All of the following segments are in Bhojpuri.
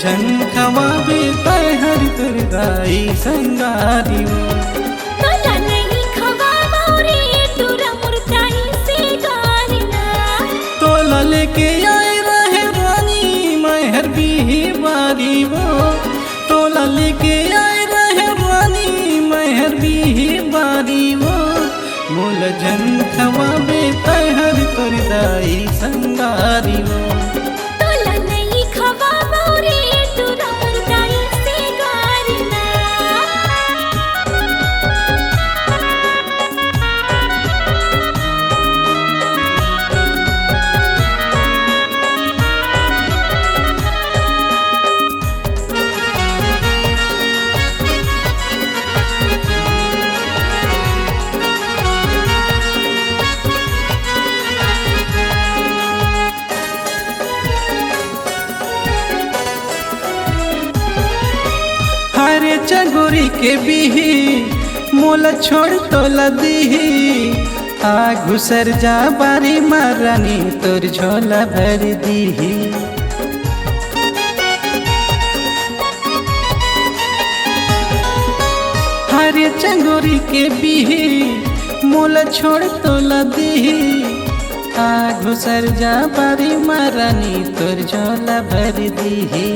झन खवाबे तय हर तुरदाई संगारी वो। तोला नहीं खवाबो रे तोरा मुर्दाई से गारना। तोला लेके आए रहे रानी महर भी बारी वो। तोला लेके आए रहे रानी महर भी बारी वो। मोल झन खवाबे तय हर तुरदाई संगारी वो। तोला नहीं खवाबो रे तोरा मुर्दाई से गारना। हरे चगोरी के बिही मोला छोड़ तोला दीही। आ घुसर जा बारी मारानी तोर झोला भर दीही। हरे चगोरी के बिही मोला छोड़ तोला दीही। आ घुसर जा बारी मारानी तोर झोला भर दीही।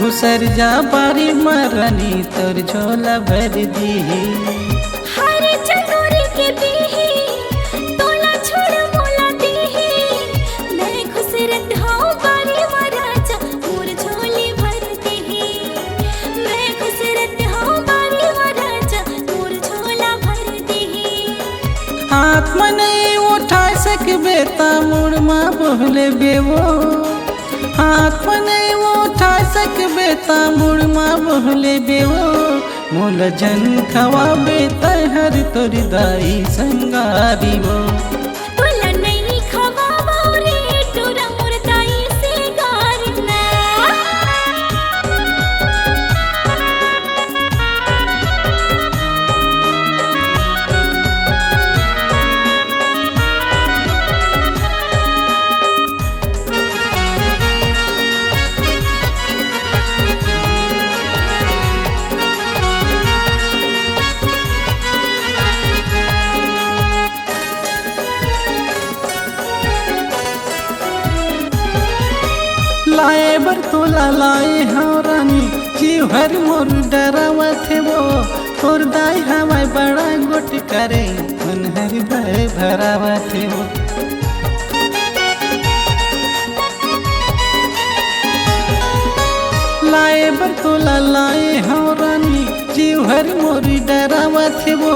घुसर जा बारी मरनी तोर झोला भर दीही। हरे चकोरी के बीही तोला छोड़ मोला दीही। मैं खुसरत हूँ बारी महाराजा मोर झोली भर दीही। मैं खुसरत हूँ बारी महाराजा मोर झोला भर दीही। हाथ में नहीं उठा सकबे ता मुड़ मा बोले बेवो। हाथ में नहीं उठा सकबे ता मुड़ मा बोले बेवो। मोल झन खवाबे तय हर तोर दाई संगारी वो। तोला नहीं खवाबो रे तोरा मुर्दाई से गारना। लाए बर तोला लाए हाँ रानी जीव हर मोर डरावा थे वो। तोर दाई हवाई बड़ा गोट करे मन हर भय भरावा थे वो। लाए बर तोला लाए हाँ रानी जीव हर मोर डरावा थे वो।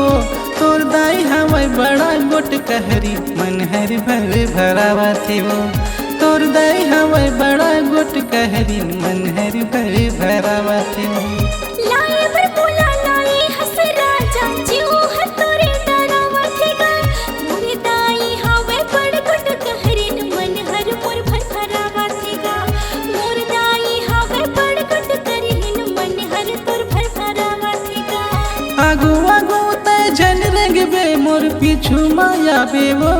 तोर दाई हवाई बड़ा गोट कहरी मन हर भय भरावा थे वो। तोर दाई हवाई बड़ा गोट कहरी मन हर भय भरावा थे वो। लाए बर बोला लाए हस राजा जीव हर तोरे डरावा थेगा। मोरे दाई हवे बड़ गुट कहरिन मन हर मोर भर भरावा थेगा। मोर दाई हवे बड़ गुट कहरिन मन हर तोर भर भरावा थेगा। आगू आगू तय झन रंगबे मोर पीछू माया बेवो।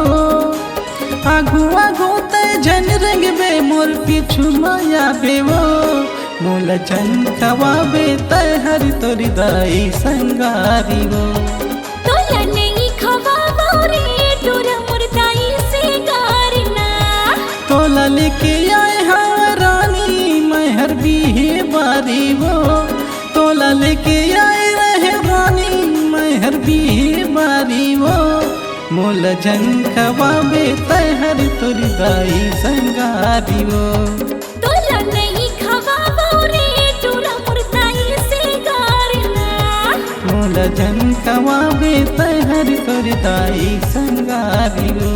आगू आगू तय झन रंगबे मोर पीछू माया बेवो। मोला झन खवाबे तय हर तोर दाई संगारी वो। तोला नहीं खवाबो रे तोरा मुर्दाई से गारना। तोला लेके आए हाँ रानी महर भी बारी वो। तोला लेके आए रहे रानी महर भी बारी वो। मोल झन खवाबे तय हर तोर दाई संगारी वो। तोला नहीं खवाबो रे तोरा मुर्दाई से गारना। मोल झन खवाबे तय हर तोर दाई संगारी वो।